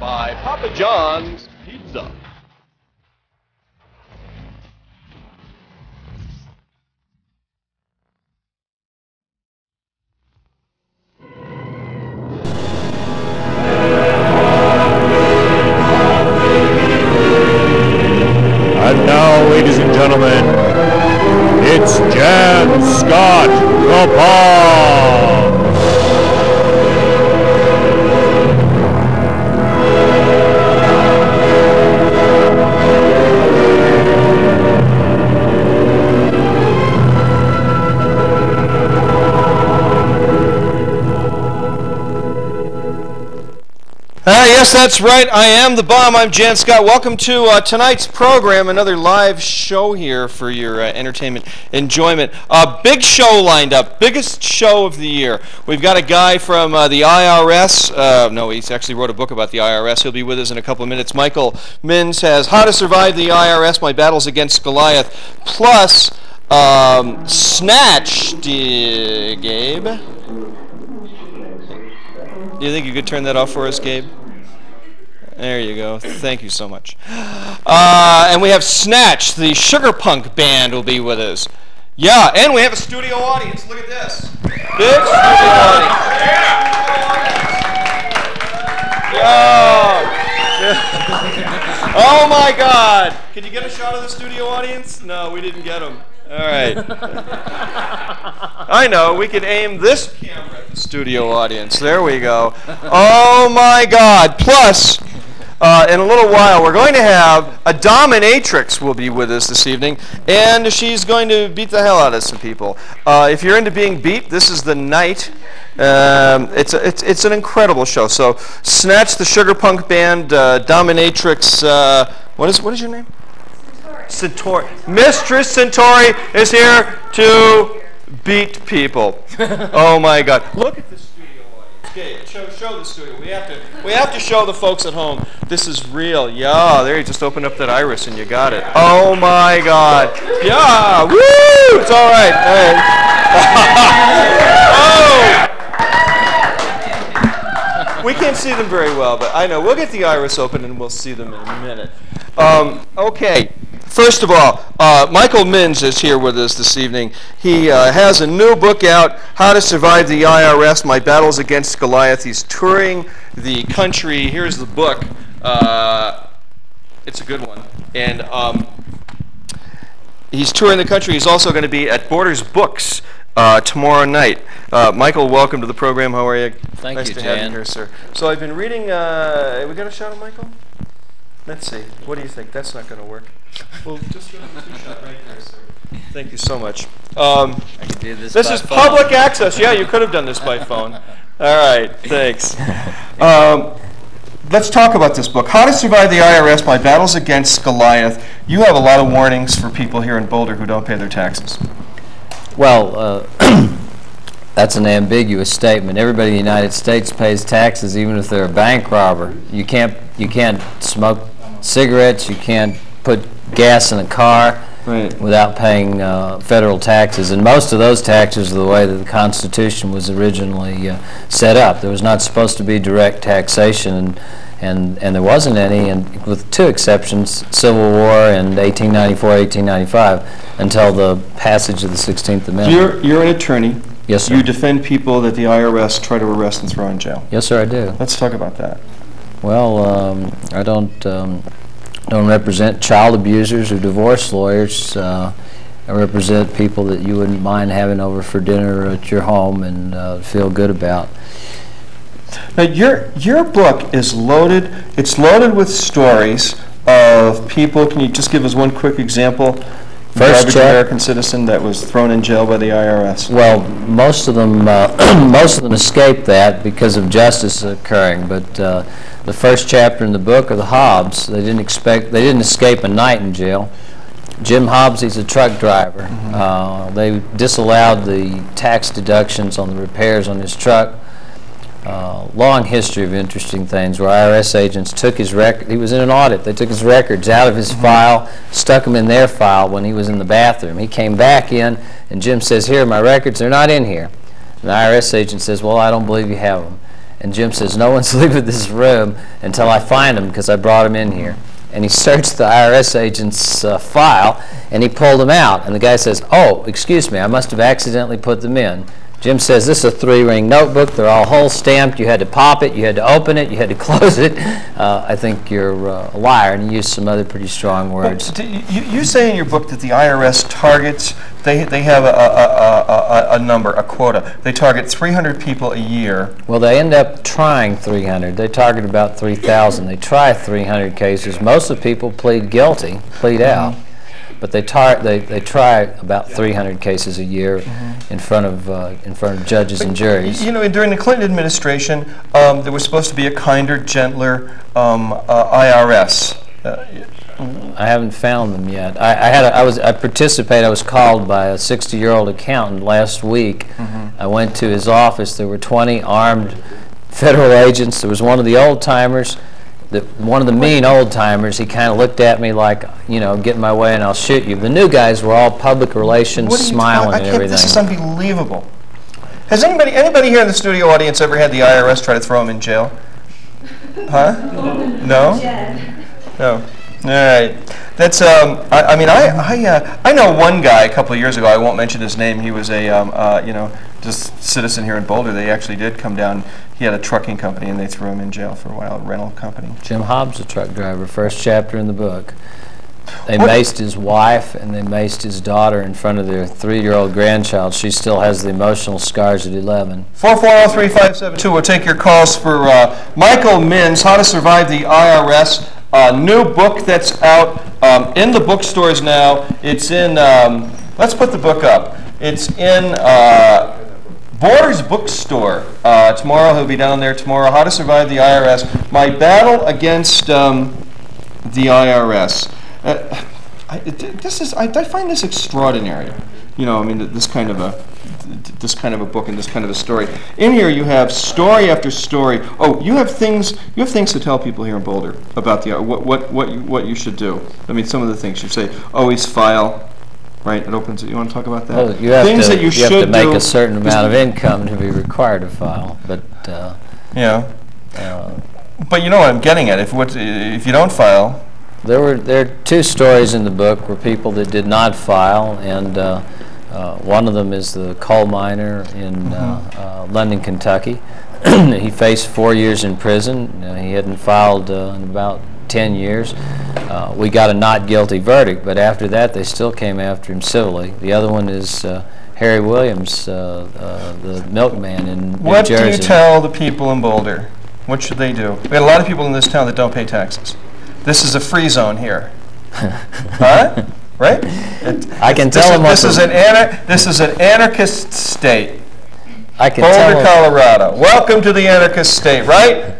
by Papa John's Pizza. And now, ladies and gentlemen, it's Jann Scott, the Bomb! Yes, that's right. I am the Bomb. I'm Jann Scott. Welcome to tonight's program, another live show here for your entertainment enjoyment. Big show lined up, biggest show of the year. We've got a guy from the IRS. No, he's actually wrote a book about the IRS. He'll be with us in a couple of minutes. Michael Mins has How to Survive the IRS, My Battles Against Goliath, plus Snatched, Gabe. Do you think you could turn that off for us, Gabe? There you go. Thank you so much. And we have Snatched, the sugar punk band, will be with us. Yeah, and we have a studio audience. Look at this. Big studio audience. Yeah. Oh my God. Can you get a shot of the studio audience? No, we didn't get them. All right. I know, we could aim this camera at the studio audience. There we go. Oh my God. Plus, in a little while, we're going to have a Dominatrix will be with us this evening, and she's going to beat the hell out of some people. If you're into being beat, this is the night. It's an incredible show. So, Snatch, the sugar punk band, Dominatrix, what is your name? Sentori. Mistress Sentori is here to beat people. Oh my God! Look at the studio audience. Okay, show the studio. We have to show the folks at home. This is real. Yeah, there you just open up that iris and you got it. Oh my God! Yeah, woo! It's all right. Oh! We can't see them very well, but I know we'll get the iris open and we'll see them in a minute. Okay. First of all, Michael Mins is here with us this evening. He has a new book out, How to Survive the IRS, My Battles Against Goliath. He's touring the country. Here's the book. It's a good one. And he's touring the country. He's also going to be at Borders Books tomorrow night. Michael, welcome to the program. How are you? Thank you, Nice to Jan. have you here, sir. So I've been reading, have we got a shot of Michael? Let's see. What do you think? That's not going to work. Well, just go to the two-shot right there, sir. Thank you so much. I can do this This by is phone. public access. Yeah, you could have done this by phone. All right, thanks. Let's talk about this book, How to Survive the IRS, My Battles Against Goliath. You have a lot of warnings for people here in Boulder who don't pay their taxes. Well, that's an ambiguous statement. Everybody in the United States pays taxes, even if they're a bank robber. You can't smoke cigarettes. You can't put gas in a car without paying federal taxes. And most of those taxes are the way that the Constitution was originally set up. There was not supposed to be direct taxation, and there wasn't any, and with two exceptions, Civil War and 1894, 1895, until the passage of the 16th Amendment. You're an attorney. Yes, sir. You defend people that the IRS try to arrest and throw in jail. Yes, sir, I do. Let's talk about that. Well, I don't represent child abusers or divorce lawyers. I represent people that you wouldn't mind having over for dinner at your home and feel good about. Now, your book is loaded. It's loaded with stories of people. Can you just give us one quick example? First average American citizen that was thrown in jail by the IRS. Well, most of them escaped that because of justice occurring. But the first chapter in the book are the Hobbs. They didn't escape a night in jail. Jim Hobbs, he's a truck driver. They disallowed the tax deductions on the repairs on his truck. Long history of interesting things where IRS agents took his record. He was in an audit. They took his records out of his file, stuck them in their file when he was in the bathroom. He came back in, and Jim says, "Here are my records. They're not in here." And the IRS agent says, "Well, I don't believe you have them." And Jim says, no one's leaving this room until I find them, because I brought them in here. And he searched the IRS agent's file, and he pulled them out. And the guy says, oh, excuse me, I must have accidentally put them in. Jim says, this is a 3-ring notebook. They're all hole stamped. You had to pop it. You had to open it. You had to close it. I think you're a liar. And he used some other pretty strong words. You say in your book that the IRS targets, they have a number, a quota. They target 300 people a year. Well, they end up trying 300. They target about 3,000. They try 300 cases. Most of the people plead guilty, plead out. But they try about 300 cases a year in front of judges and juries. You know, during the Clinton administration, there was supposed to be a kinder, gentler IRS. I haven't found them yet. I was called by a 60-year-old accountant last week. I went to his office. There were 20 armed federal agents. There was one of the old-timers. One of the mean old-timers, he kind of looked at me like, you know, get in my way and I'll shoot you. The new guys were all public relations, smiling and everything. This is unbelievable. Has anybody here in the studio audience ever had the IRS try to throw him in jail? Huh? No? No. All right. That's I know one guy a couple of years ago. I won't mention his name. He was a just citizen here in Boulder. They actually did come down. He had a trucking company, and they threw him in jail for a while. A rental company. Jim Hobbs, a truck driver. First chapter in the book. They maced his wife and they maced his daughter in front of their 3-year-old grandchild. She still has the emotional scars at 11. 440-3572. We'll take your calls for Michael Minns, How to Survive the IRS. New book that's out in the bookstores now. It's in, let's put the book up. It's in Borders Bookstore. Tomorrow, he'll be down there tomorrow. How to Survive the IRS. My Battle Against the IRS. I find this extraordinary. You know, I mean, this kind of a book and this kind of a story. In here, you have story after story. Oh, you have things to tell people here in Boulder about the what you should do. I mean, some of the things you say. Always file. Right, it opens it. You want to talk about that? Well, you have to make a certain amount of income to be required to file. But yeah. But you know what I'm getting at. If you don't file. There are 2 stories in the book where people that did not file, and one of them is the coal miner in London, Kentucky. He faced 4 years in prison. He hadn't filed in about 10 years. We got a not guilty verdict, but after that they still came after him civilly. The other one is Harry Williams, the milkman in New Jersey. What do you tell the people in Boulder? What should they do? We got a lot of people in this town that don't pay taxes. This is a free zone here. Huh? Right? I can tell them this is an anarchist state. I can Boulder, Colorado. Welcome to the anarchist state, right?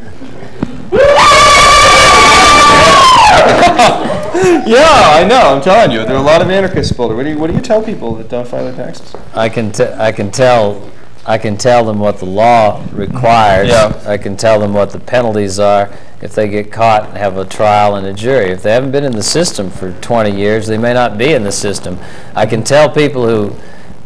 Yeah, I know. I'm telling you, there are a lot of anarchists in Boulder. What do you tell people that don't file their taxes? I can tell them what the law requires. Yeah. I can tell them what the penalties are if they get caught and have a trial and a jury. If they haven't been in the system for 20 years, they may not be in the system. I can tell people who,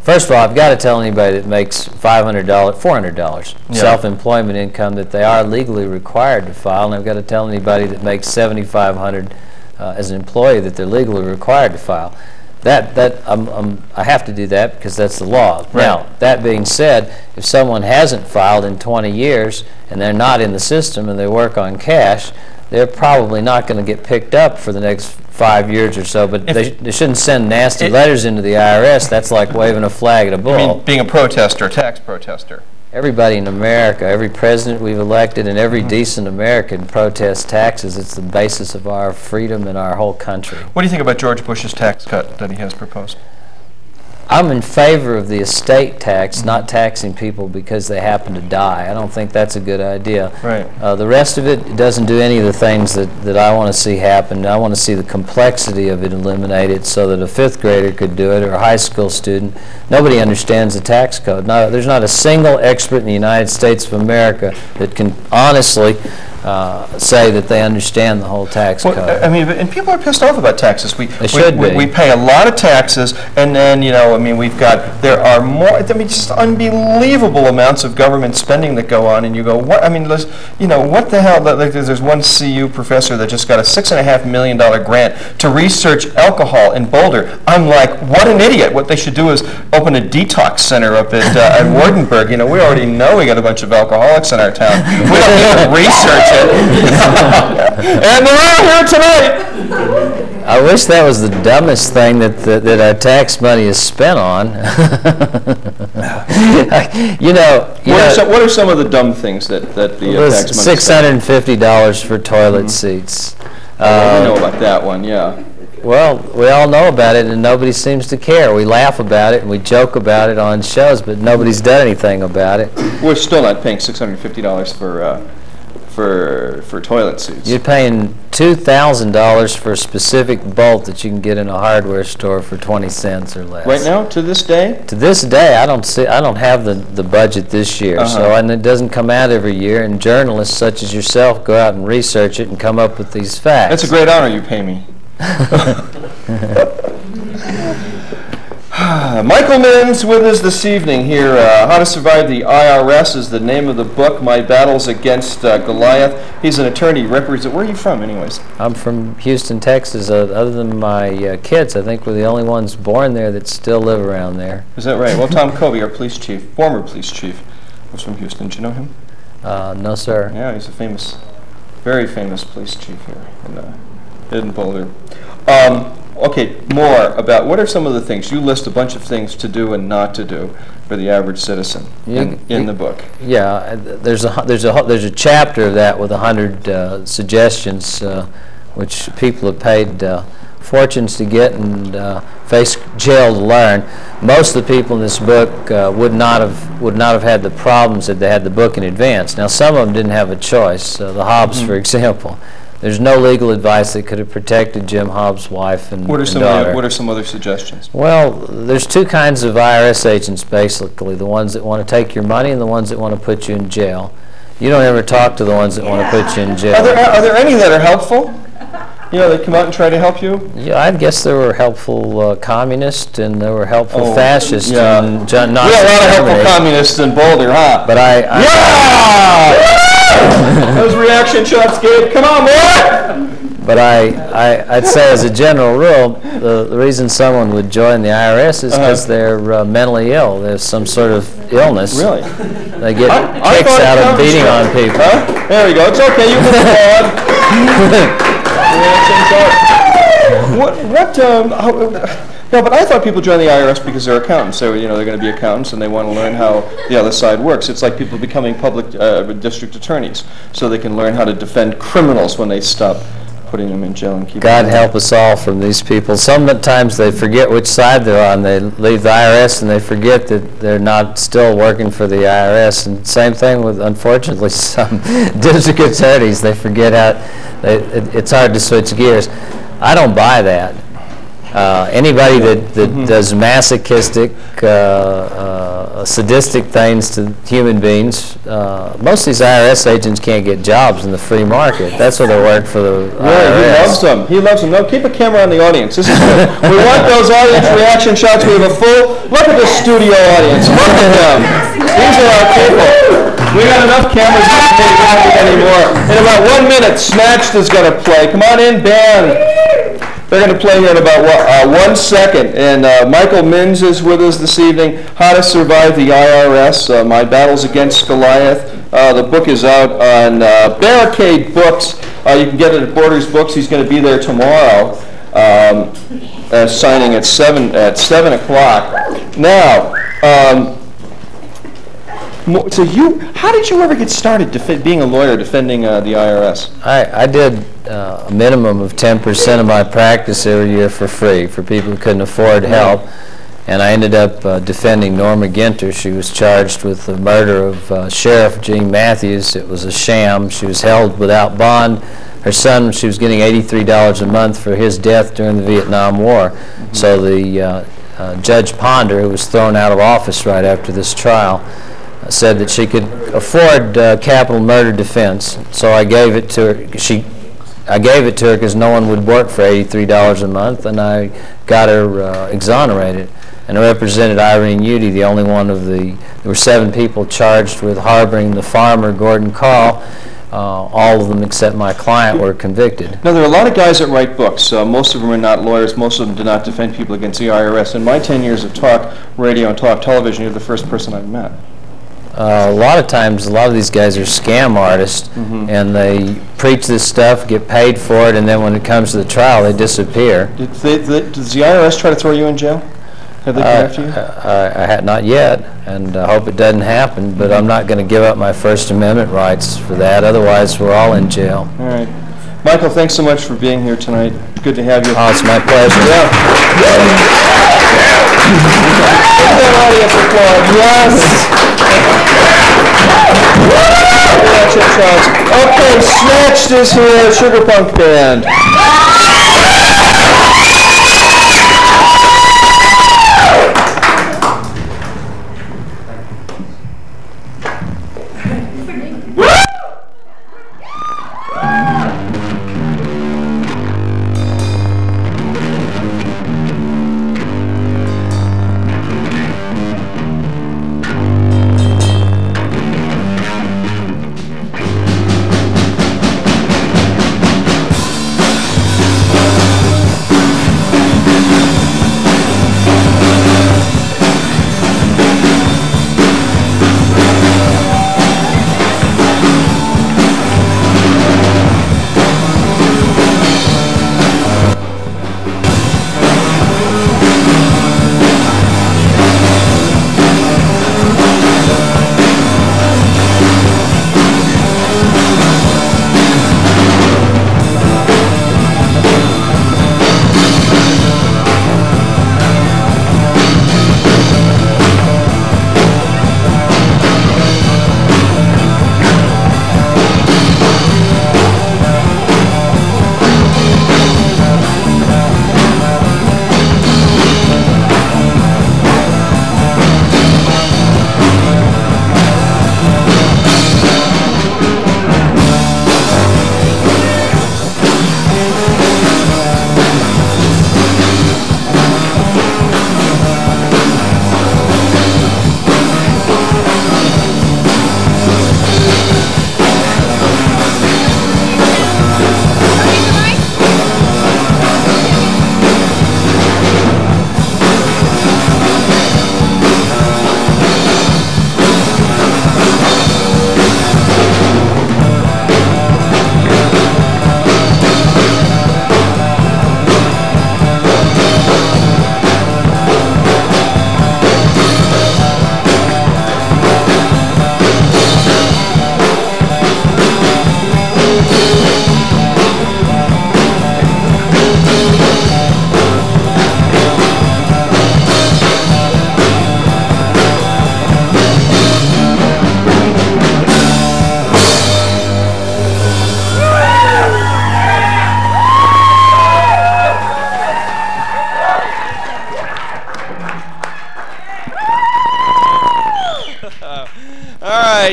first of all, I've got to tell anybody that makes $500, $400 self-employment income that they are legally required to file, and I've got to tell anybody that makes $7,500 as an employee that they're legally required to file. I have to do that because that's the law. Right. Now, that being said, if someone hasn't filed in 20 years and they're not in the system and they work on cash, they're probably not going to get picked up for the next 5 years or so, but they shouldn't send nasty letters into the IRS. That's like waving a flag at a bull. I mean, being a protester, a tax protester. Everybody in America, every president we've elected and every decent American protests taxes. It's the basis of our freedom and our whole country. What do you think about George Bush's tax cut that he has proposed? I'm in favor of the estate tax, not taxing people because they happen to die. I don't think that's a good idea. Right. The rest of it doesn't do any of the things that I want to see happen. I want to see the complexity of it eliminated so that a 5th grader could do it or a high school student. Nobody understands the tax code. There's not a single expert in the United States of America that can honestly say that they understand the whole tax code. I mean, and people are pissed off about taxes. We should be. We pay a lot of taxes, and then, you know, I mean, there are more, I mean, just unbelievable amounts of government spending that go on, and you go, what, I mean, you know, what the hell, like, there's one CU professor that just got a $6.5 million grant to research alcohol in Boulder. I'm like, what an idiot. What they should do is open a detox center up at Wardenburg. You know, we already know we got a bunch of alcoholics in our town. We don't need to research it. And they're all here tonight. I wish that was the dumbest thing that our tax money is spent on. What are some of the dumb things that the tax money is spent $650 for toilet seats. we know about that one, yeah. Well, we all know about it, and nobody seems to care. We laugh about it, and we joke about it on shows, but nobody's done anything about it. We're still not paying $650 for toilet seats. You're paying $2,000 for a specific bolt that you can get in a hardware store for 20 cents or less. Right now, to this day? To this day, I don't have the budget this year, and it doesn't come out every year. And journalists such as yourself go out and research it and come up with these facts. That's a great honor you pay me. Michael Mims with us this evening here. How to Survive the IRS is the name of the book. My Battles Against Goliath. He's an attorney. Where are you from, anyways? I'm from Houston, Texas. Other than my kids, I think we're the only ones born there that still live around there. Is that right? Well, Tom Covey, our police chief, former police chief, was from Houston. Do you know him? No, sir. Yeah, he's a very famous police chief here in Boulder. Okay, more about what are some of the things you list a bunch of things to do and not to do for the average citizen in the book. Yeah, there's a chapter of that with 100 suggestions, which people have paid fortunes to get and face jail to learn. Most of the people in this book would not have had the problems if they had the book in advance. Now, some of them didn't have a choice. The Hobbs, for example. There's no legal advice that could have protected Jim Hobbs' wife and daughter. What are some other suggestions? Well, there's two kinds of IRS agents, basically. The ones that want to take your money and the ones that want to put you in jail. You don't ever talk to the ones that want to put you in jail. Are there any that are helpful? You know, they come out and try to help you? Yeah, I guess there were helpful communists and there were helpul fascists. Yeah. And we have a lot of helpful communists in Boulder, huh? But Those reaction shots, Gabe. Come on, boy! But I'd say as a general rule, the reason someone would join the IRS is because they're mentally ill. There's some sort of illness. Really? They get kicks out of beating on people. There we go. It's okay. You can No, but I thought people join the IRS because they're accountants. So, you know, they're going to be accountants and they want to learn how the other side works. It's like people becoming public district attorneys so they can learn how to defend criminals when they stop putting them in jail and keep God help us all from these people. Sometimes they forget which side they're on. They leave the IRS and they forget that they're not still working for the IRS. And same thing with, unfortunately, some district attorneys. They forget how it's hard to switch gears. I don't buy that. Anybody that does masochistic, sadistic things to human beings, most of these IRS agents can't get jobs in the free market. That's why they work for the IRS. He loves them. He loves them. No, keep a camera on the audience. This is good. We want those audience reaction shots. We have a full look at the studio audience. Look at them. These are our people. We got enough cameras to don't need anymore. In about 1 minute, Snatched is going to play. Come on in, band. They're going to play here in about 1 second. And Michael Mims is with us this evening. How to Survive the IRS, My Battles Against Goliath. The book is out on Barricade Books. You can get it at Borders Books. He's going to be there tomorrow, signing at 7 o'clock. Now, so how did you ever get started being a lawyer defending the IRS? I did a minimum of 10% of my practice every year for free for people who couldn't afford help, and I ended up defending Norma Ginter. She was charged with the murder of Sheriff Gene Matthews. It was a sham. She was held without bond. Her son, she was getting $83 a month for his death during the Vietnam War. So the Judge Ponder, who was thrown out of office right after this trial, said that she could afford capital murder defense. So I gave it to her. I gave it to her because no one would work for $83 a month, and I got her exonerated. And I represented Irene Udy, the only one of there were 7 people charged with harboring the farmer, Gordon Carl. All of them except my client were convicted. Now, there are a lot of guys that write books. Most of them are not lawyers. Most of them do not defend people against the IRS. In my 10 years of talk radio and talk television, you're the first person I've met. A lot of times, a lot of these guys are scam artists, and they preach this stuff, get paid for it, and then when it comes to the trial, they disappear. Does the IRS try to throw you in jail? Have they come after you? I had not yet, and I hope it doesn't happen, but I'm not going to give up my First Amendment rights for that. Otherwise, we're all in jail. All right. Michael, thanks so much for being here tonight. Good to have you. Oh, it's my pleasure. Yeah. Audience applause. Yes. Okay, Snatched is here, Sugar Punk Band.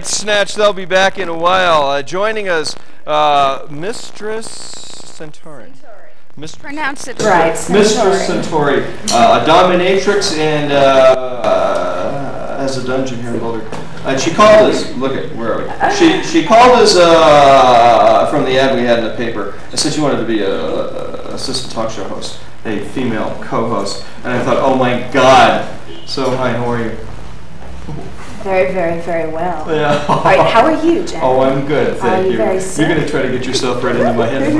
Snatched, they'll be back in a while. Joining us, Mistress Sentori. Pronounce it right. Mistress Sentori, a dominatrix and has a dungeon here in Boulder. And she called us. Look at where are we? She called us from the ad we had in the paper and said she wanted to be a assistant talk show host, a female co-host. And I thought, oh my God. So hi, how are you? Very, very, very well. Yeah. All right, how are you, Jen? Oh, I'm good, thank you. Are you very sick? You're going to try to get yourself right into my head.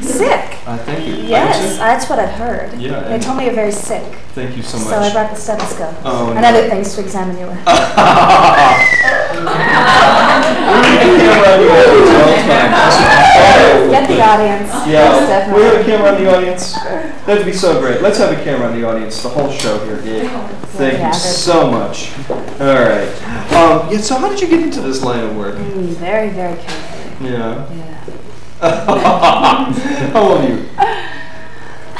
Sick? Thank you. Yes, that's what I've heard. Yeah. They told me you're very sick. Thank you so much. So I brought the stethoscope and other things to examine you with. Get the audience. Yeah, we have a camera on the audience. That'd be so great. Let's have a camera on the audience the whole show here, Gabe. Thank you so much. All right. Yeah, so how did you get into this line of work? Very, very carefully. Yeah. Yeah. How old are you?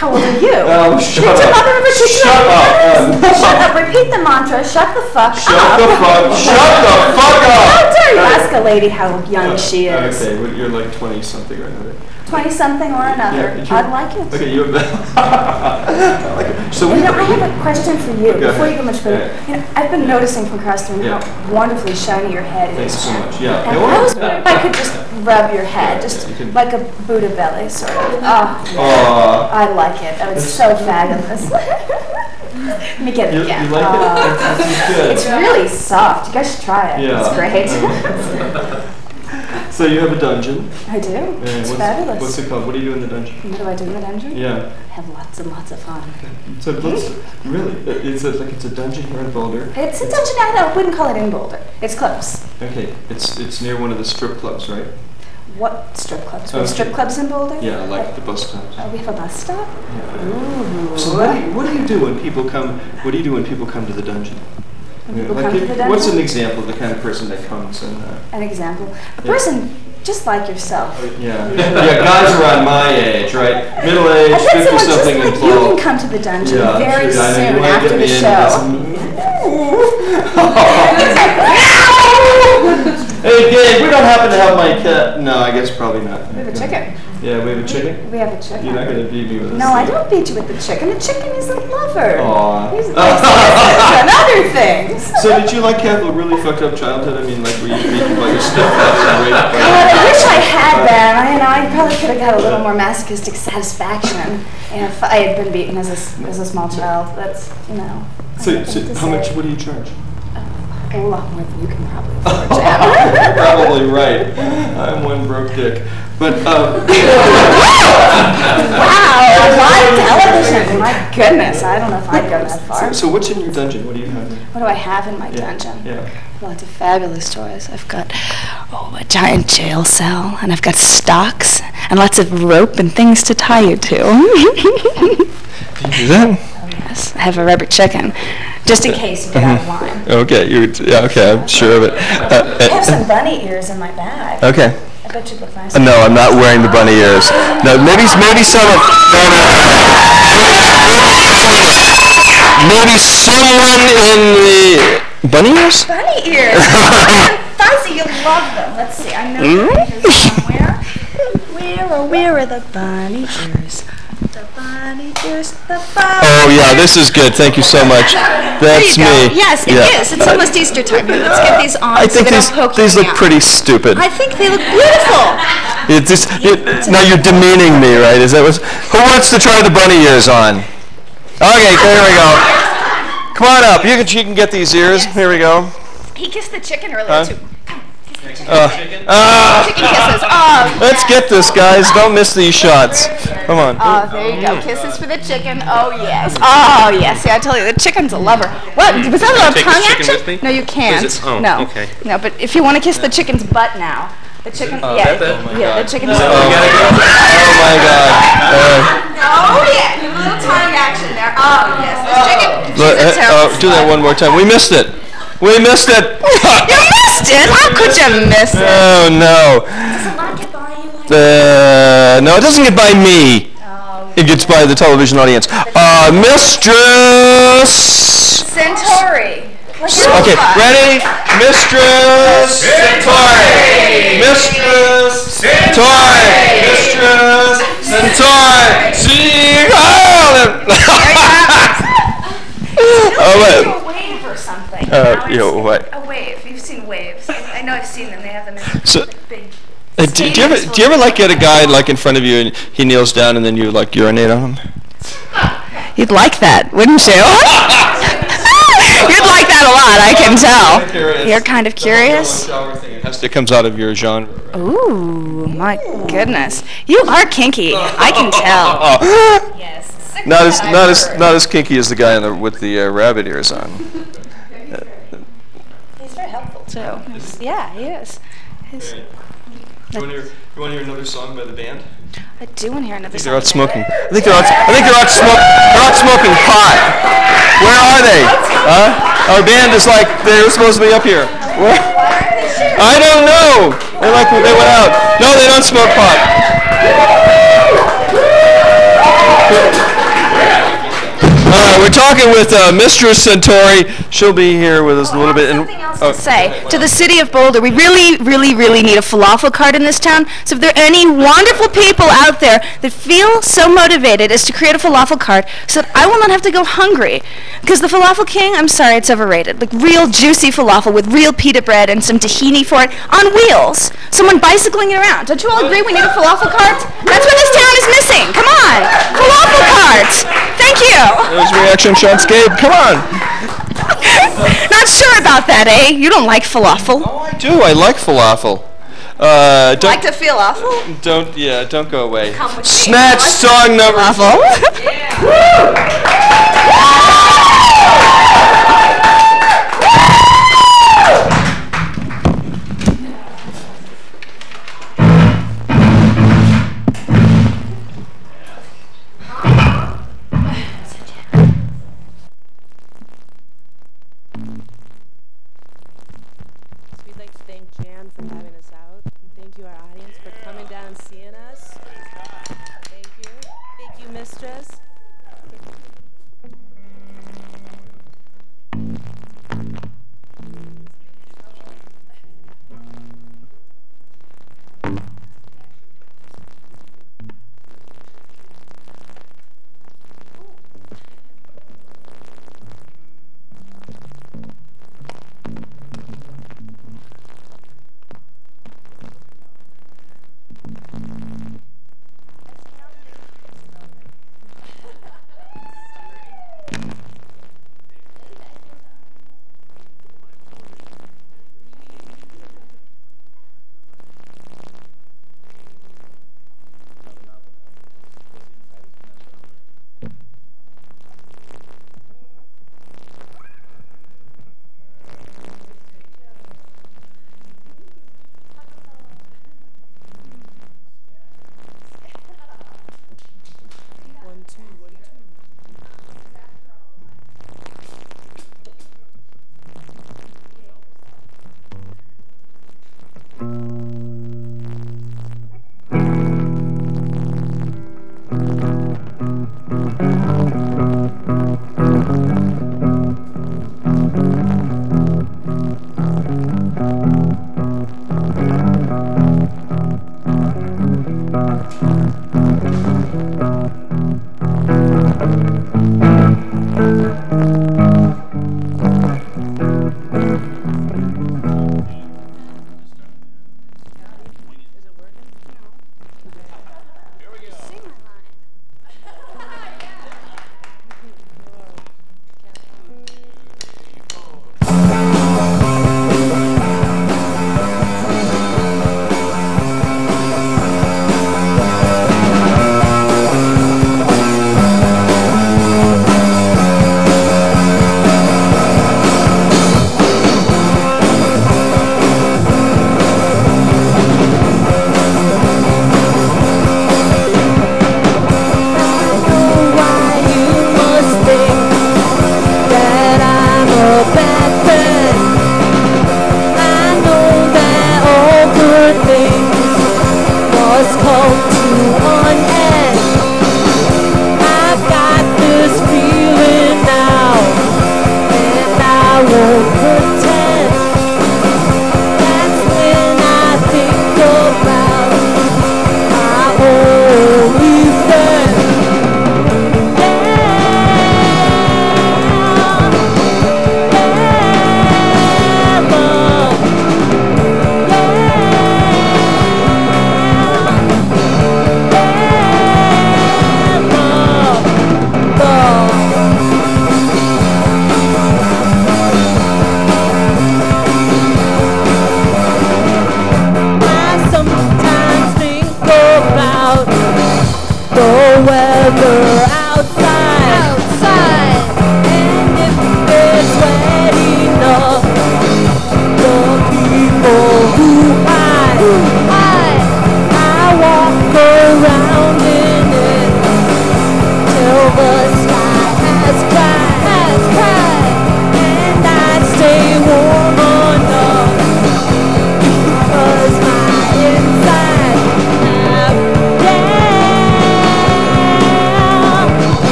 How old are you? Oh, shut Did your up. mother ever teach you Shut up. Shut up. Repeat the mantra. Shut the fuck up. Shut the fuck up. How dare you ask a lady how young she is? Okay, well, you're like 20-something or another. 20-something or another. Yeah, I'd like it. Okay, you're I like it. So You know, I have a question for you Go before ahead. you go much further. You know, I've been noticing from across the room how wonderfully shiny your head Thanks is. so much. Yeah. And I was wondering if I could just rub your head, just like a Buddha belly, sort of. Oh, I like it. Oh, it's so fabulous. Let me get it again. You like it? This is good. It's really soft. You guys should try it. Yeah. It's great. So you have a dungeon. I do. It's what's, fabulous. What's it called? What do you do in the dungeon? What do I do in the dungeon? Yeah. I have lots and lots of fun. So really, it's a dungeon here in Boulder. It's a dungeon. I wouldn't call it in Boulder. It's close. Okay, it's near one of the strip clubs, right? What strip clubs? We have strip clubs in Boulder? Yeah, like the bus stops. Oh, we have a bus stop? Yeah. Ooh. So what do you do when people come? What do you do when people come to the dungeon? People Like come to the dungeon? What's an example of the kind of person that comes and? An example. A person just like yourself. Yeah, guys around my age, right? Middle age, I bet someone 50-something just like and you tall. can come to the dungeon Yeah, very sure, I know. soon You wanna after get the me into show. Hey, Gabe, we don't happen to have my cat. No, I guess probably not. We have a chicken. Yeah, we have a chicken? We have a chicken. You're not going to beat me with this. No, I don't beat you with the chicken. The chicken is a lover. Aw. He's and other things. So did you like have a really fucked up childhood? I mean, like, were you beaten by your stepdad and raped by God, I wish I had that. I probably could have got a little more masochistic satisfaction if I had been beaten as a small child. That's, you know. So how much, what do you charge? A lot more than you can probably afford, Jan. You're probably right. I'm one broke dick. But, Wow, live television. My goodness, I don't know if I'd go that far. So what's in your dungeon? What do you have? What do I have in my dungeon? Yeah. Lots of fabulous toys. I've got, a giant jail cell, and I've got stocks, and lots of rope and things to tie you to. Can you do that? Yes, I have a rubber chicken, just in case you get out of line. Okay, okay, I'm sure of it. I have some bunny ears in my bag. Okay. I bet you'd look nice. No, I'm not wearing the bunny ears. No, maybe some of. Maybe someone in the bunny ears. Bunny ears. Fuzzy, you'll love them. Let's see. I know they're here somewhere. Where are the bunny ears? The bunny ears. The bunny. Oh yeah, this is good. Thank you so much. That's there you me. go. Yes, it is. It's almost Easter time. Let's get these on. I think so they don't poke these you look in the pretty stupid. eye. I think they look beautiful. Now you're demeaning me, right? Is that what? Who wants to try the bunny ears on? Okay, there we go. Come on up. You can get these ears. Here we go. He kissed the chicken earlier too. Chicken kisses. Oh, let's get this, guys. Don't miss these shots. Come on. Oh, there you go. Kisses for the chicken. Oh, yes. Oh, yes. See, I tell you, the chicken's a lover. What? Was that a little tongue action? No, you can't. No. Okay. No, but if you want to kiss the chicken's butt now. The chicken, yeah. The chicken's butt. Oh my God. Oh, yeah. A little tongue action there. Oh, yes. The chicken. Do that one more time. We missed it. We missed it. You missed it? How could you miss it? Oh, no. Does it not get by you like No, it doesn't get by me. It gets by the television audience. Mistress Sentori. Okay, ready? Mistress Sentori. Mistress Sentori. Mistress Sentori. See? A wave or something. What? A wave. You've seen waves. I know I've seen them. They have them in So, big. do you ever like get a guy like in front of you and he kneels down and then you like urinate on him? You'd like that, wouldn't you? You'd like that a lot, I can tell. You're kind of curious? It comes out of your genre. Ooh, my goodness. You are kinky. I can tell. Yes. Not as kinky as the guy with the rabbit ears on. He's very helpful too. Yeah, he is. You want to hear another song by the band? I do want to hear another song. They're out smoking. I think they're out smoking pot. Where are they? Our band is like they're supposed to be up here. Where? I don't know. They went out. No, they don't smoke pot. talking with Mistress Sentori. She'll be here with us a little bit. Something else to say. To the city of Boulder, we really, really, really need a falafel cart in this town. So if there are any wonderful people out there that feel so motivated as to create a falafel cart so that I will not have to go hungry. Because the Falafel King, I'm sorry, it's overrated. Like real juicy falafel with real pita bread and some tahini for it on wheels. Someone bicycling it around. Don't you all agree we need a falafel cart? That's what this town is missing. Come on. Falafel cart. Thank you. There's reaction shots, Gabe. Come on. Not sure about that, eh? You don't like falafel. Oh, I do. I like falafel. Like to feel awful? Don't go away. Snatched song number. We'd like to thank Jann for having us out. And thank you, our audience, for coming down and seeing us. Thank you. Thank you, Mistress.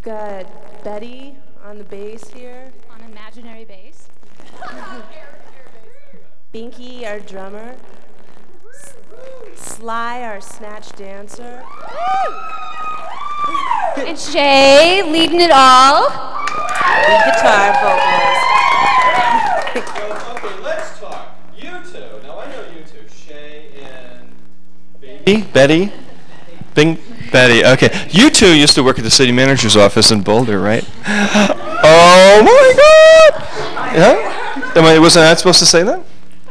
got Betty on the bass here. On imaginary bass. Binky, our drummer. Sly, our snatch dancer. And Shay leading it all. Lead guitar vocals. Okay, let's talk. You two. Now I know you two, Shay and Betty. Betty. Okay, you two used to work at the city manager's office in Boulder, right? Oh my God! Yeah. Wasn't I supposed to say that?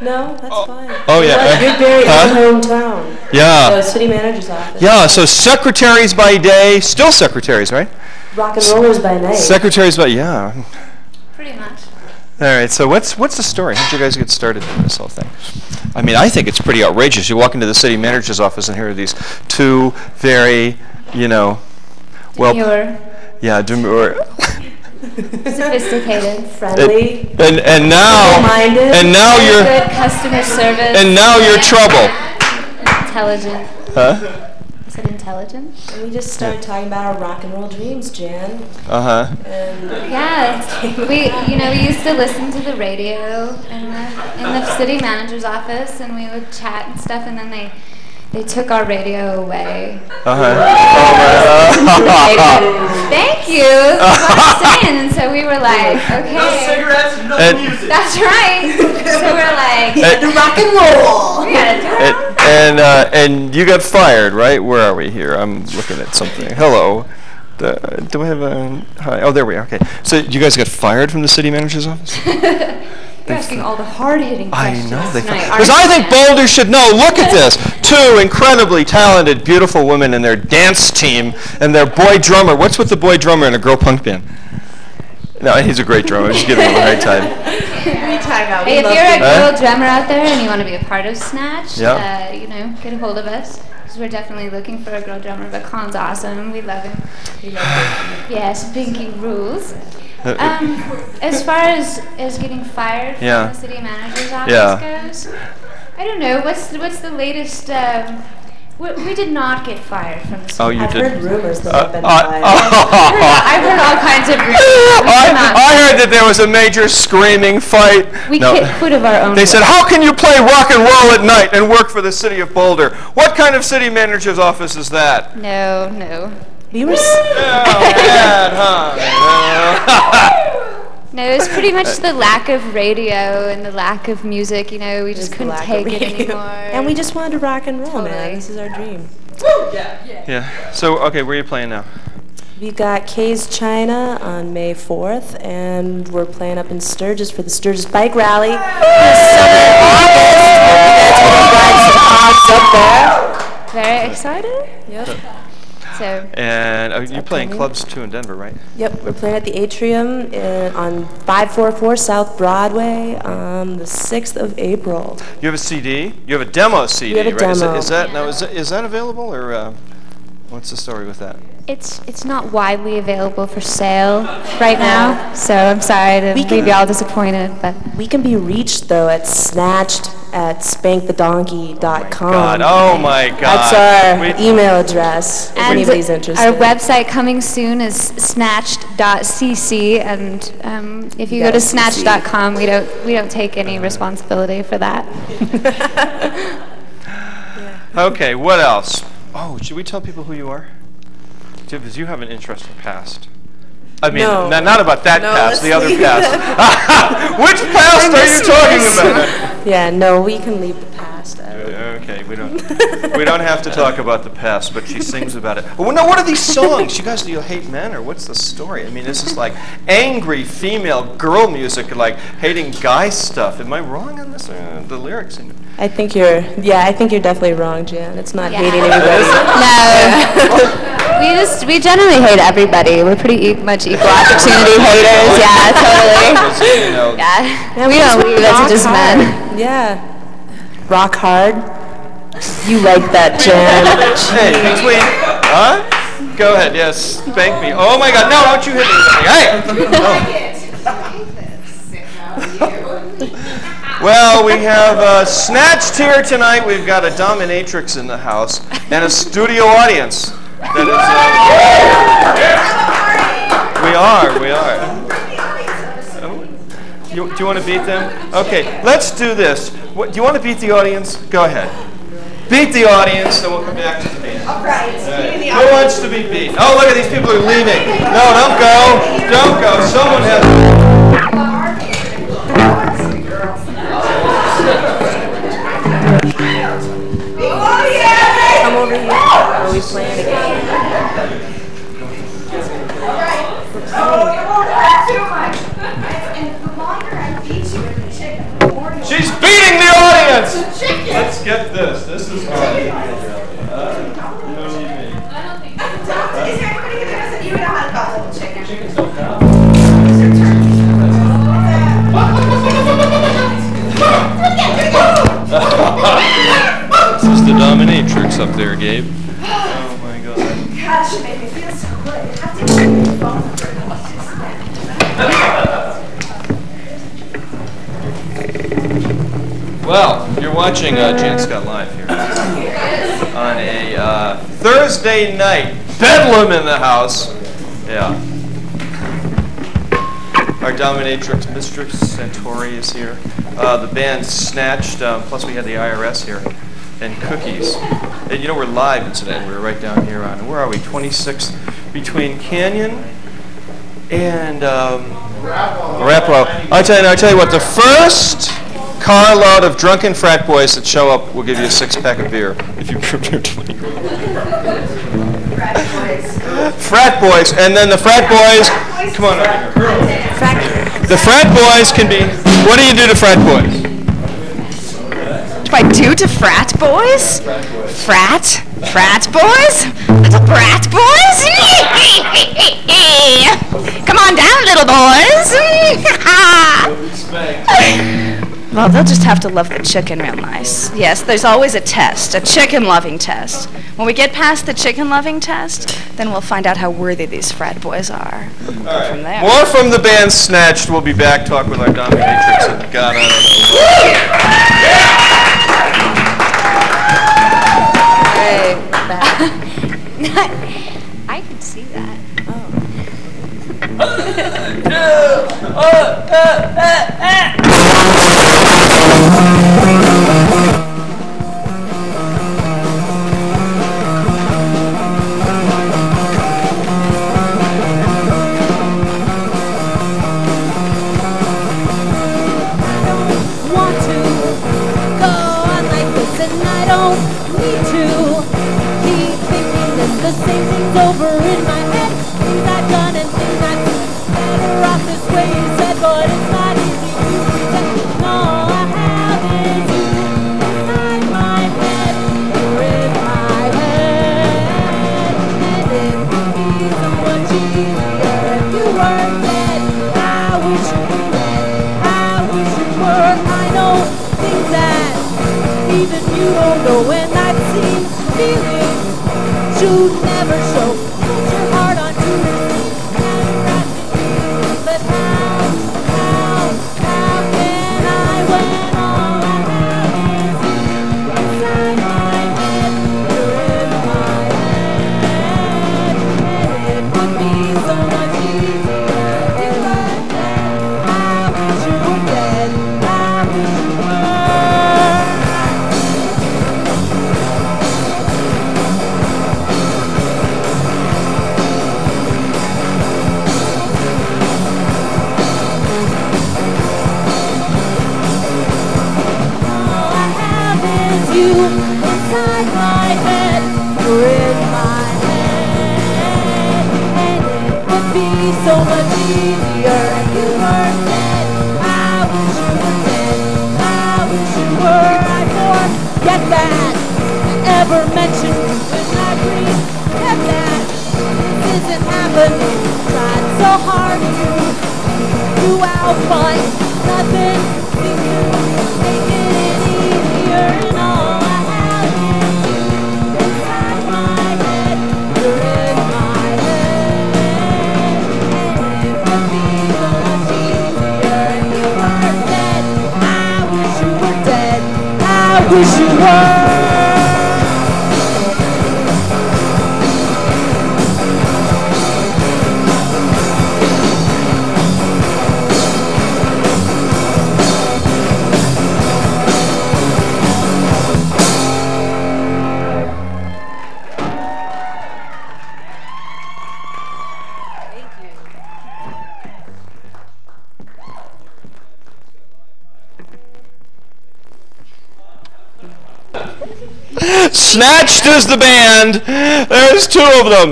No, that's fine. Oh yeah. Your very own hometown. Yeah. The city manager's office. Yeah. So secretaries by day, still secretaries, right? Rock and rollers by night. Secretaries by Pretty much. All right. So what's the story? How'd you guys get started in this whole thing? I mean, I think it's pretty outrageous. You walk into the city manager's office and here are these two very, well, demure. Sophisticated, friendly, and now you're good customer service, and now you're trouble. Intelligent. Huh? Is it intelligent? And we just started talking about our rock and roll dreams, Jan. Yeah, we used to listen to the radio in the city manager's office, and we would chat and stuff, and then they took our radio away. Thank you. That's what I'm saying. And so we were like, okay. No cigarettes, no music. That's right. So we're like, the rock and roll. We gotta do it. And you got fired, right? Where are we here? I'm looking at something. Hello. Do we have a hi? Oh, there we are. Okay. So you guys got fired from the city manager's office? You're asking all the hard-hitting questions. I know. tonight, Because I think Boulder should know. Look at this. Two incredibly talented, beautiful women and their dance team and their boy drummer. What's with the boy drummer in a girl punk band? No, he's a great drummer. Just giving him a hard time. Hey, if you're a girl drummer out there and you want to be a part of Snatched, Yeah. get a hold of us. Because we're definitely looking for a girl drummer. But Khan's awesome. We love him. Yes, Binky rules. As far as getting fired from the city manager's office goes, I don't know. What's the latest? We did not get fired from the city. Oh, you I've did. heard rumors that I've been fired. I've heard all kinds of rumors. I heard that there was a major screaming fight. We quit of our own. They said, "How can you play rock and roll at night and work for the city of Boulder? What kind of city manager's office is that?" No. We were. No, it was pretty much the lack of radio and the lack of music. We just couldn't take it anymore. And we just wanted to rock and roll, man. This is our dream. Yeah. So, okay, where are you playing now? We've got Kay's China on May 4th, and we're playing up in Sturgis for the Sturgis Bike Rally. Very excited. Yep. And you're playing clubs too in Denver, right? Yep, we're playing at the Atrium on 544 South Broadway on the 6th of April. You have a CD? You have a demo CD, we have a right? Demo. Is that available, or what's the story with that? It's not widely available for sale right now, so I'm sorry to leave you all disappointed. But we can be reached though at Snatched at spankthedonkey.com. Oh my God! That's our email address. If anybody's interested. Our website coming soon is snatched.cc, and if you go to snatched.com, we don't take any responsibility for that. Okay, what else? Oh, should we tell people who you are? Because you have an interesting past. I mean, not about that past, the other past. Which past are you talking about? Yeah, no, we can leave the past out. Okay, we don't have to talk about the past, but she sings about it. Well, no, what are these songs? You guys, do you hate men, or what's the story? I mean, this is like angry female girl music, like hating guy stuff. Am I wrong on this? The lyrics seem. I think you're definitely wrong, Jan. It's not hating anybody. No. We generally hate everybody. We're pretty much equal opportunity haters. Yeah, totally. Yeah. We don't leave it to just men. Yeah. Rock hard. You like that, Jan. Hey, between, huh? Go ahead, yes, spank me. Oh my God, no, don't you hit me. Hey! Well, we have Snatched here tonight. We've got a dominatrix in the house and a studio audience. That is, We are. Do you want to beat them? Okay, let's do this. Do you want to beat the audience? Go ahead. Beat the audience, then we'll come back to the band. All right. Who wants to be beat? Oh, look at these people are leaving. No, don't go. Don't go. Someone has... Oh, yeah! Come over here. Are we playing again? Oh, it won't hurt too much. And the longer I beat you with the chicken, the more you... She's beating the audience! Chicken! Let's get this. This is hard. You don't need me. Is there anybody who doesn't even know how to call it chicken? Chickens don't count. This is the Dominatrix up there, Gabe. Oh my God. Gosh, it made me feel so good. You have to keep your phone Well, you're watching Jann Scott live here on a Thursday night. Bedlam in the house. Yeah. Our Dominatrix Mistress Sentori is here. The band Snatched, plus we had the IRS here, and Cookies. And you know we're live incidentally. We're right down here on, where are we, 26th, between Canyon and Arapahoe. I'll tell you what, the first carload of drunken frat boys that show up will give you a 6-pack of beer if you prove your 20. Frat boys, and then the frat boys, come on over here. The frat boys can be, what do you do to frat boys? What do I do to frat boys? Frat boys? Little brat boys? Come on down, little boys. Well, they'll just have to love the chicken real nice. Yes, there's always a test, a chicken-loving test. When we get past the chicken-loving test, then we'll find out how worthy these frat boys are. All right. From there. More from the band Snatched. We'll be back talking with our Dominatrix and God, I Hey, I can see that. The same things over in my head. Things I've done and things I've better off this way, you said, but it's not easy to pretend. All I have is you inside my head. You're in my head. And it would be so much easier if you weren't dead. I wish you were dead. I wish you were. I know things that even you don't know, and I've seen feelings you'd never show. Put your heart onto your sleeve and wrap it in. But how can I when all I have is you inside my head? You're in my head. And it would be so much easier if you were dead. I wish you were dead. I wish you were. You inside my head, you're in my head, and it would be so much easier if you were dead. I wish you were dead, I wish you were. I forget that I ever mentioned when I breathe. Forget that this isn't happening. Tried so hard to figure you out, but nothing seems to make it any easier. And all wish you were. Snatched is the band. There's two of them.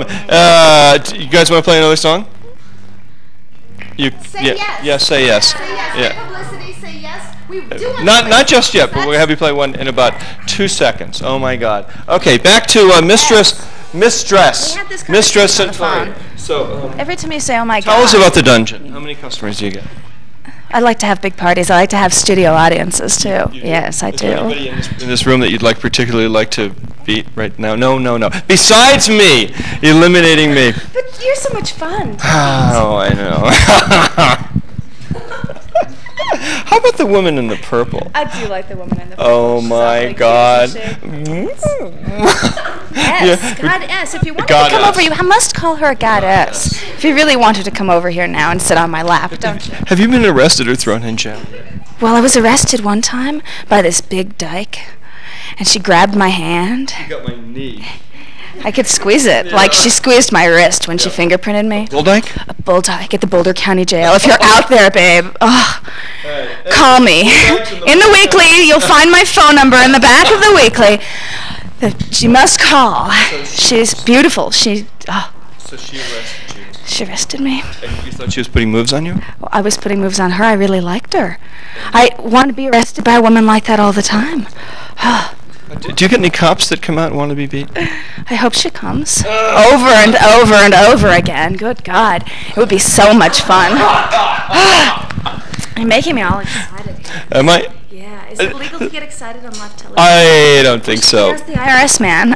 You guys want to play another song? Say yes. Yeah, say yes. Say yes. Yeah. Publicity, say yes. We do want Not just yet, but we'll have you play one in about 2 seconds. Oh my God. Okay, back to Mistress Sentori. So every time you say, "Oh my God," tell us about the dungeon. How many customers do you get? I like to have big parties. I like to have studio audiences too. Yes, I Is do. there anybody in this room that you'd particularly like to beat right now? No. Besides me, eliminating me. But you're so much fun. Oh, I know. How about the woman in the purple? I do like the woman in the purple. Oh my God. Yes, goddess. If you want her to come over, you must call her a goddess. If you really want her to come over here now and sit on my lap, don't you? Have you been arrested or thrown in jail? Well, I was arrested one time by this big dyke, and she grabbed my hand. You got my knee. I could squeeze it, like she squeezed my wrist when she fingerprinted me. Bull dyke? A bull dyke at the Boulder County Jail. If you're out there, babe, call me. In the weekly, you'll find my phone number in the back of the weekly. She must call. She's beautiful. So she arrested you? She arrested me. And you thought she was putting moves on you? I was putting moves on her. I really liked her. I want to be arrested by a woman like that all the time. Do you get any cops that come out and want to be beat? I hope she comes. Over and over and over again. Good God. It would be so much fun. You're making me all excited. Am I? Yeah. Is it illegal to get excited on live television? I don't think so. There's the IRS man.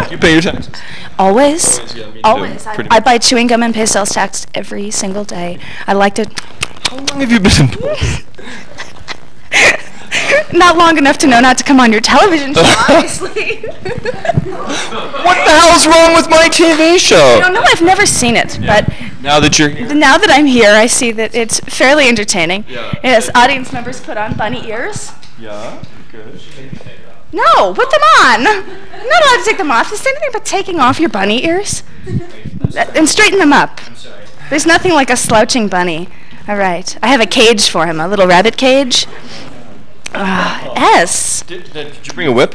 You pay your taxes? Always. Yeah, me too. Always. Pretty I buy chewing gum and pay sales tax every single day. I like to... How long have you been in Boulder? Not long enough to know not to come on your television show, obviously. What the hell's wrong with my TV show? No, I've never seen it, but now that you're here? Now that I'm here, I see that it's fairly entertaining. Yeah. Yes, audience members put on bunny ears. Yeah, good. No, put them on. I'm not allowed to take them off. Is there anything but taking off your bunny ears? And straighten them up. I'm sorry. There's nothing like a slouching bunny. All right. I have a cage for him, a little rabbit cage. S. Did you bring a whip?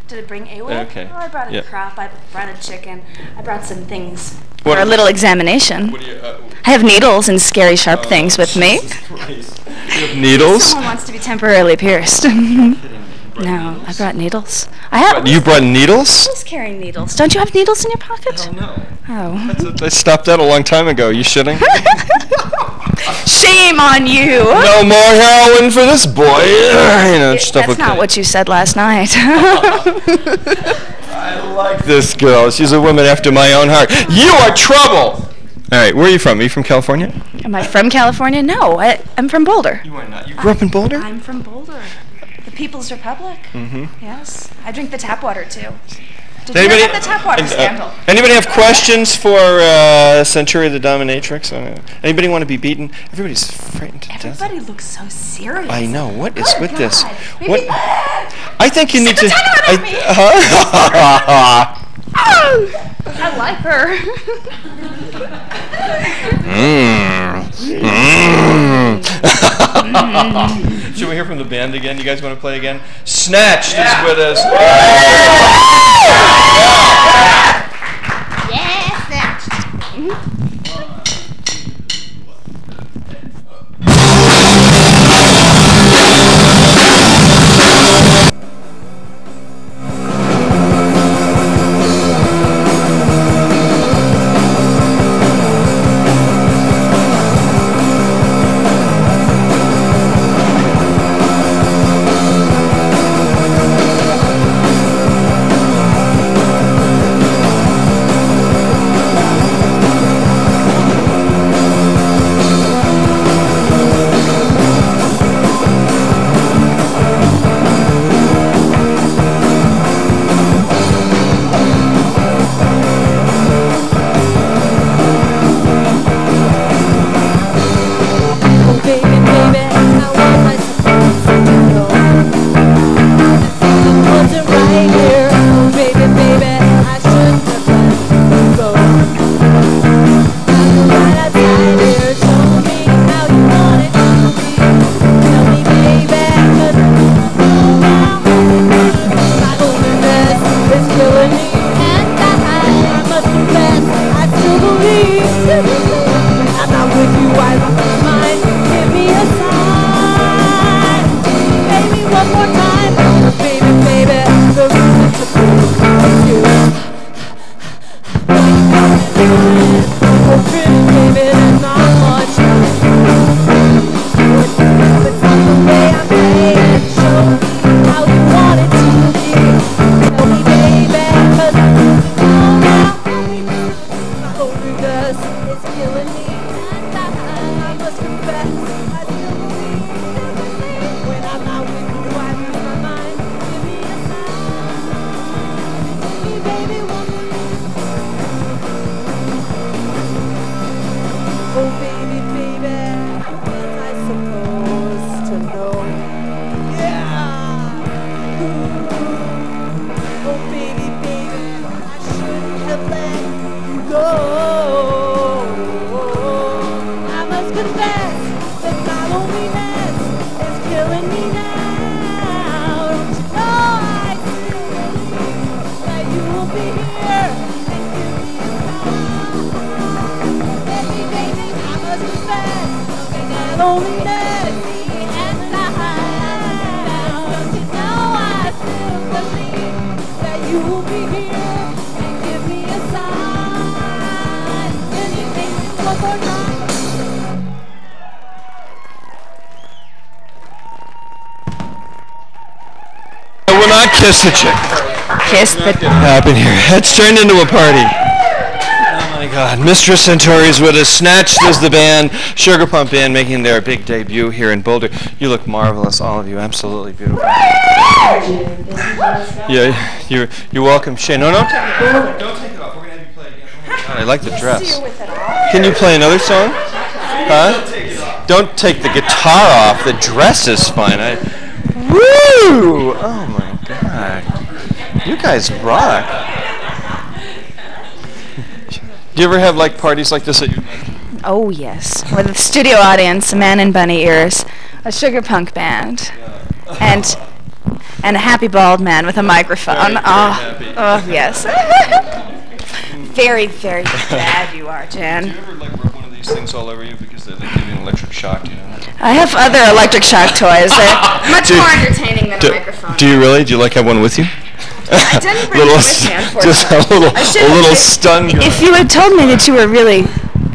Did it bring a whip? Okay. Oh, I brought a Yeah. crop. I brought a chicken. I brought some things What- for a little examination. What do you, I have needles and scary sharp things with me. Jesus Christ. You have needles? Someone wants to be temporarily pierced. No, I brought needles. You brought needles? Who's carrying needles? Don't you have needles in your pocket? No. Oh. I stopped that a long time ago. You shitting? Shame on you. No more heroin for this boy. Stuff That's like not what you said last night. I like this girl. She's a woman after my own heart. You are trouble. All right, where are you from? Are you from California? Am I from California? No, I'm from Boulder. You are not. You grew up in Boulder? I'm from Boulder. The People's Republic. Mm-hmm. Yes. I drink the tap water, too. Did Does you know about the tap water scandal? Anybody have questions for Sentori the Dominatrix? Anybody want to be beaten? Everybody's frightened to death. Everybody looks so serious. I know. What is with this? Maybe- What? I think you need to. the tongue out of me. I like her. Should we hear from the band again? You guys want to play again? Snatched is with us. Yes, Snatched. one more time. Baby, baby, the room is you. Oh, pretty baby, there's not much. But tell the way I'm playing, show me how you want it to be. Tell me, baby, 'cause I know now. My overdose is killing me. I must confess, I still believe when I'm out with you, I lose my mind. Give me a sign, baby, one more. Oh, baby, baby, was I supposed to know? Yeah. Oh, baby, baby, I shouldn't have let you go. I must confess that my loneliness is killing me now. Don't you know I still believe that you will be here and give me a sign. Baby, baby, I must confess that loneliness and now. Don't you know I still believe that you will be here and give me a sign. Anything one more time. We'll not kiss the chick. Kiss the... Happen here. It's turned into a party. Oh my God. Mistress Sentori's with us. Snatched is the band. Sugar Pump Band making their big debut here in Boulder. You look marvelous, all of you. Absolutely beautiful. Yeah, you're welcome. Shane, no, don't take it off. Don't take it off. We're gonna have you play again. Oh my God, I like the dress. Can you play another song? Huh? Don't take the guitar off. The dress is fine. Woo! Oh my God. You guys rock. Do you ever have like parties like this at your... Oh, yes. With a studio audience, a man in bunny ears, a sugar punk band, and a happy bald man with a microphone. Oh, yes. Very, very bad you are, Jan. Do you ever like rub one of these things all over you because they give you an electric shock, you know? I have other electric shock toys. They're much more entertaining than a microphone. Do you really? Do you like have one with you? I didn't bring it with me, unfortunately. Just a little stun gun. If you had told me that you were really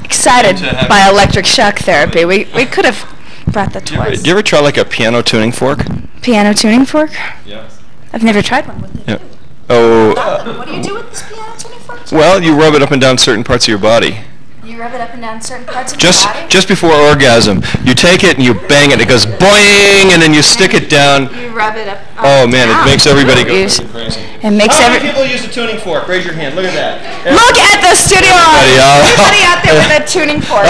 excited by electric shock therapy, we could have brought the toys. Do you ever try like a piano tuning fork? Piano tuning fork? Yeah. I've never tried one. What do they do? Oh. What do you do with this piano tuning fork? Well, you rub it up and down certain parts of your body. You rub it up and down certain parts of your body? Just before orgasm, you take it and you bang it. It goes boing, and then you stick it down. You rub it up. Oh man, it makes everybody go crazy. It makes How many people use a tuning fork? Raise your hand. Look at that. Look at the studio audience. Everybody out there with a tuning fork.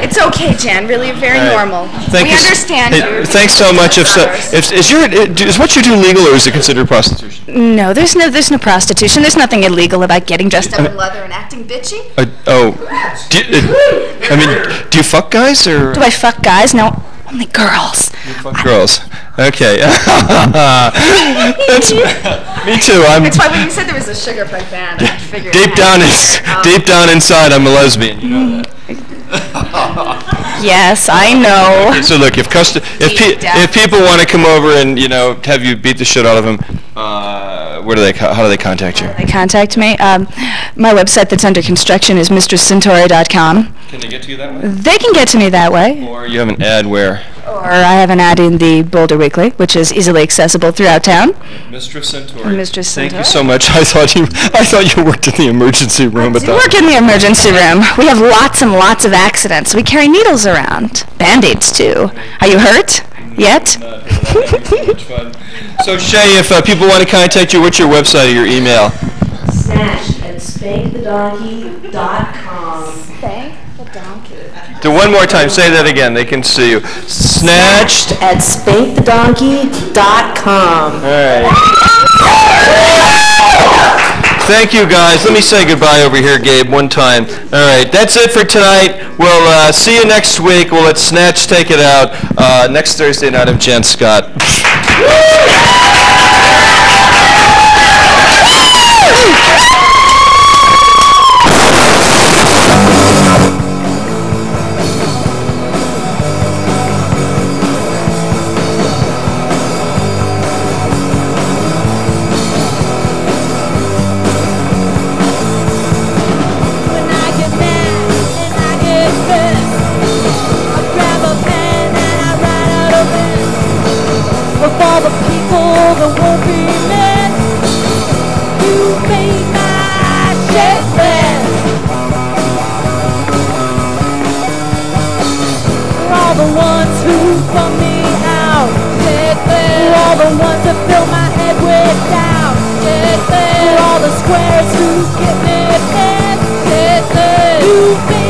It's okay, Jan. Really, very normal. We understand you. Thanks so much. Is what you do legal, or is it considered prostitution? No, there's no prostitution. There's nothing illegal about getting dressed up in leather and acting bitchy. Do you fuck guys or? Do I fuck guys? No, only girls. You fuck girls. Okay. Me too. That's why when you said there was a sugar punk band, I figured. Deep down inside, I'm a lesbian. You know that. Yes, I know. Okay, so look, if people want to come over and have you beat the shit out of them, how do they contact you? They contact me. My website that's under construction is mistresssentori.com. Can they get to you that way? They can get to me that way. Or you have an ad where? Or I have an ad in the Boulder Weekly, which is easily accessible throughout town. Mistress Sentori. Mistress Sentori. Thank you so much. I thought you worked in the emergency room. I do work in the emergency room. We have lots and lots of accidents. We carry needles around. Band-Aids, too. Are you hurt? Yet? So, Shay, if people want to contact you, what's your website or your email? Snatched at spankthedonkey.com. Spank the donkey. Do one more time. Say that again. They can see you. Snatched at spankthedonkey.com. All right. Thank you, guys. Let me say goodbye over here, Gabe, one time. All right. That's it for tonight. We'll see you next week. We'll let Snatch take it out next Thursday night of Jann Scott. that won't be missed. You made my checklist. For all the ones who bum me out, for all the ones that fill my head with doubt, for all the squares who get me pissed, you made